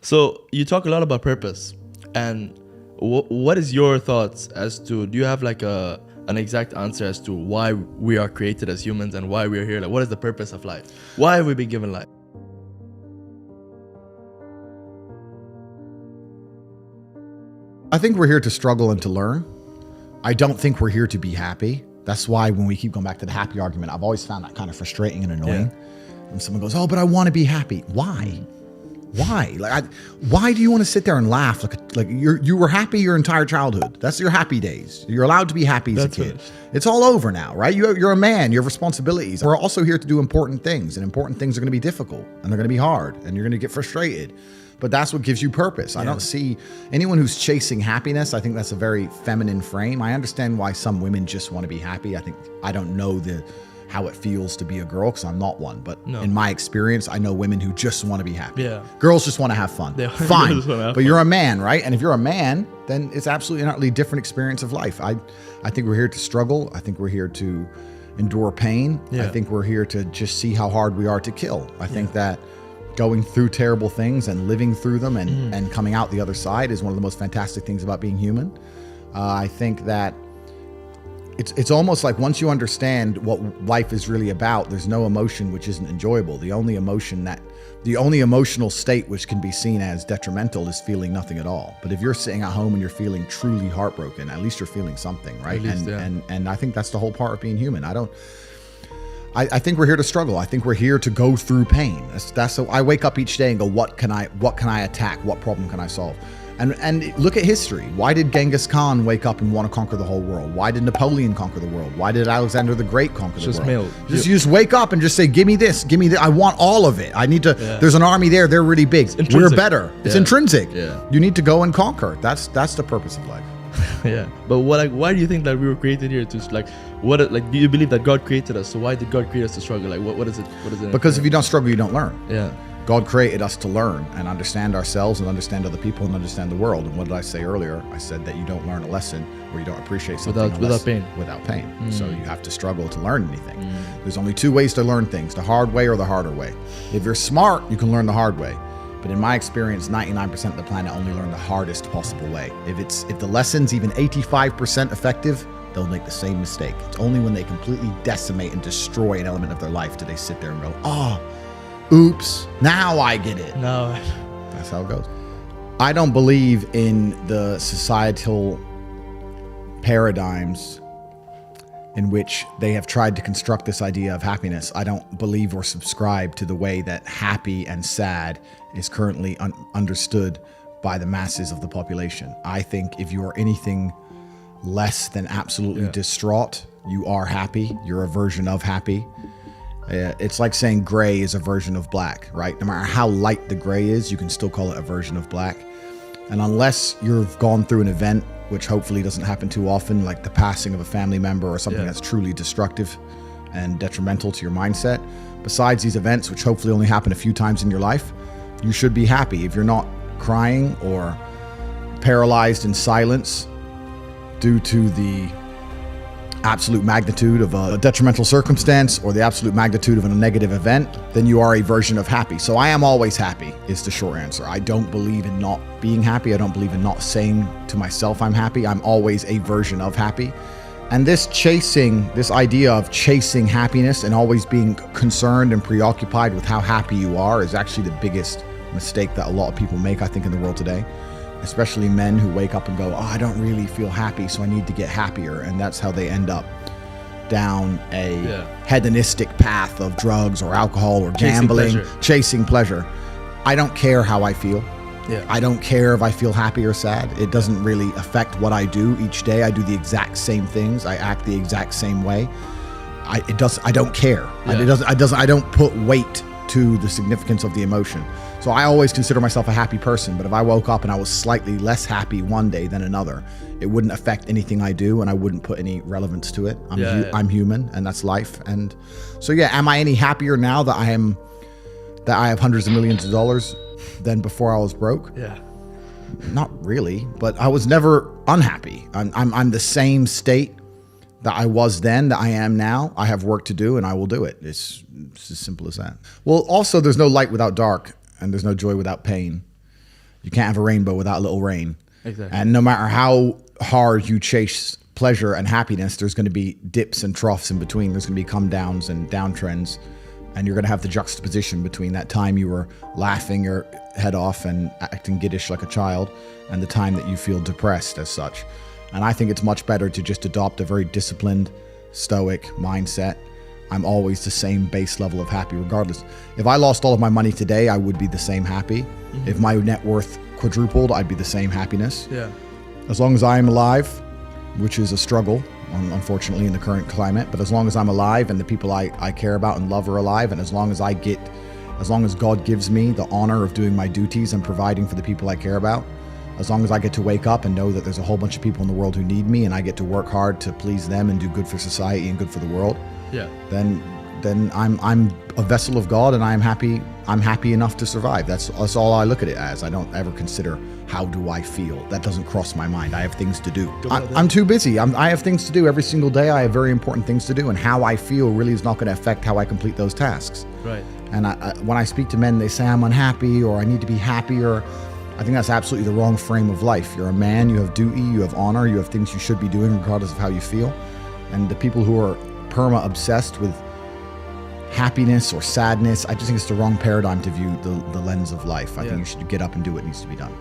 So you talk a lot about purpose, and what is your thoughts as to, do you have like an exact answer as to why we are created as humans and why we are here? Like, what is the purpose of life? Why have we been given life? I think we're here to struggle and to learn. I don't think we're here to be happy. That's why when we keep going back to the happy argument, I've always found that kind of frustrating and annoying. Yeah. When someone goes, "Oh, but I want to be happy." Why? Why? Why do you want to sit there and laugh? Like you were happy your entire childhood. That's your happy days. You're allowed to be happy as a kid. Finished. It's all over now, right? You're a man. You have responsibilities. We're also here to do important things, and important things are going to be difficult, and they're going to be hard, and you're going to get frustrated. But that's what gives you purpose. Yeah. I don't see anyone who's chasing happiness. I think that's a very feminine frame. I understand why some women just want to be happy. I don't know how it feels to be a girl, because I'm not one. But in my experience, I know women who just want to be happy. Yeah. Girls just want to have fun. Fine. But you're a man, right? And if you're a man, then it's absolutely an utterly different experience of life. I think we're here to struggle. I think we're here to endure pain. Yeah. I think we're here to just see how hard we are to kill. I think that going through terrible things and living through them and coming out the other side is one of the most fantastic things about being human. I think that it's almost like once you understand what life is really about, there's no emotion which isn't enjoyable. The only emotional state which can be seen as detrimental is feeling nothing at all. But if you're sitting at home and you're feeling truly heartbroken, at least you're feeling something, right? And I think that's the whole part of being human. I think we're here to struggle. I think we're here to go through pain. That's so I wake up each day and go, what can I attack? What problem can I solve? And look at history. Why did Genghis Khan wake up and want to conquer the whole world? Why did Napoleon conquer the world? Why did Alexander the Great conquer the world? You just wake up and just say, give me this, give me that. I want all of it. I need to, there's an army there. They're really big. We're better. It's intrinsic. Yeah. You need to go and conquer. That's the purpose of life. Yeah. But why do you think that we were created here to do you believe that God created us? So why did God create us to struggle? Like what is it? Because if you don't struggle, you don't learn. Yeah. God created us to learn and understand ourselves and understand other people and understand the world. And what did I say earlier? I said that you don't learn a lesson or you don't appreciate something without pain. Without pain. So you have to struggle to learn anything. There's only two ways to learn things, the hard way or the harder way. If you're smart, you can learn the hard way. But in my experience, 99% of the planet only learn the hardest possible way. If the lesson's even 85% effective, they'll make the same mistake. It's only when they completely decimate and destroy an element of their life do they sit there and go, oops, now I get it. No. That's how it goes. I don't believe in the societal paradigms in which they have tried to construct this idea of happiness. I don't believe or subscribe to the way that happy and sad is currently understood by the masses of the population. I think if you are anything less than absolutely distraught, you are happy. You're a version of happy. It's like saying gray is a version of black, right? No matter how light the gray is, you can still call it a version of black. And unless you've gone through an event, which hopefully doesn't happen too often, like the passing of a family member or something that's truly destructive and detrimental to your mindset, besides these events, which hopefully only happen a few times in your life, you should be happy. If you're not crying or paralyzed in silence due to the absolute magnitude of a detrimental circumstance or the absolute magnitude of a negative event, then you are a version of happy. So I am always happy is the short answer. I don't believe in not being happy. I don't believe in not saying to myself I'm happy. I'm always a version of happy. And this idea of chasing happiness and always being concerned and preoccupied with how happy you are is actually the biggest mistake that a lot of people make, I think, in the world today. Especially men who wake up and go, I don't really feel happy, so I need to get happier. And that's how they end up down a hedonistic path of drugs or alcohol or gambling, chasing pleasure. I don't care how I feel. Yeah. I don't care if I feel happy or sad. It doesn't really affect what I do each day. I do the exact same things. I act the exact same way. I don't care. Yeah. I don't put weight to the significance of the emotion. So I always consider myself a happy person, but if I woke up and I was slightly less happy one day than another, it wouldn't affect anything I do and I wouldn't put any relevance to it. I'm human and that's life. And so am I any happier now that I have hundreds of millions of dollars than before I was broke? Yeah. Not really, but I was never unhappy. I'm the same state that I was then, that I am now. I have work to do and I will do it. It's as simple as that. Well, also there's no light without dark and there's no joy without pain. You can't have a rainbow without a little rain. Exactly. And no matter how hard you chase pleasure and happiness, there's going to be dips and troughs in between. There's going to be come downs and downtrends. And you're going to have the juxtaposition between that time you were laughing your head off and acting giddish like a child and the time that you feel depressed as such. And I think it's much better to just adopt a very disciplined, stoic mindset. I'm always the same base level of happy regardless. If I lost all of my money today, I would be the same happy. Mm-hmm. If my net worth quadrupled, I'd be the same happiness. Yeah. As long as I'm alive, which is a struggle, unfortunately, in the current climate, but as long as I'm alive and the people I care about and love are alive, and as long as God gives me the honor of doing my duties and providing for the people I care about, as long as I get to wake up and know that there's a whole bunch of people in the world who need me and I get to work hard to please them and do good for society and good for the world, yeah, then I'm a vessel of God and I'm happy enough to survive. That's all I look at it as. I don't ever consider how do I feel. That doesn't cross my mind. I have things to do. I'm too busy. I have things to do every single day. I have very important things to do, and how I feel really is not going to affect how I complete those tasks. Right. And when I speak to men, they say I'm unhappy or I need to be happier. I think that's absolutely the wrong frame of life. You're a man, you have duty, you have honor, you have things you should be doing regardless of how you feel. And the people who are perma-obsessed with happiness or sadness, I just think it's the wrong paradigm to view the lens of life. I think you should get up and do what needs to be done.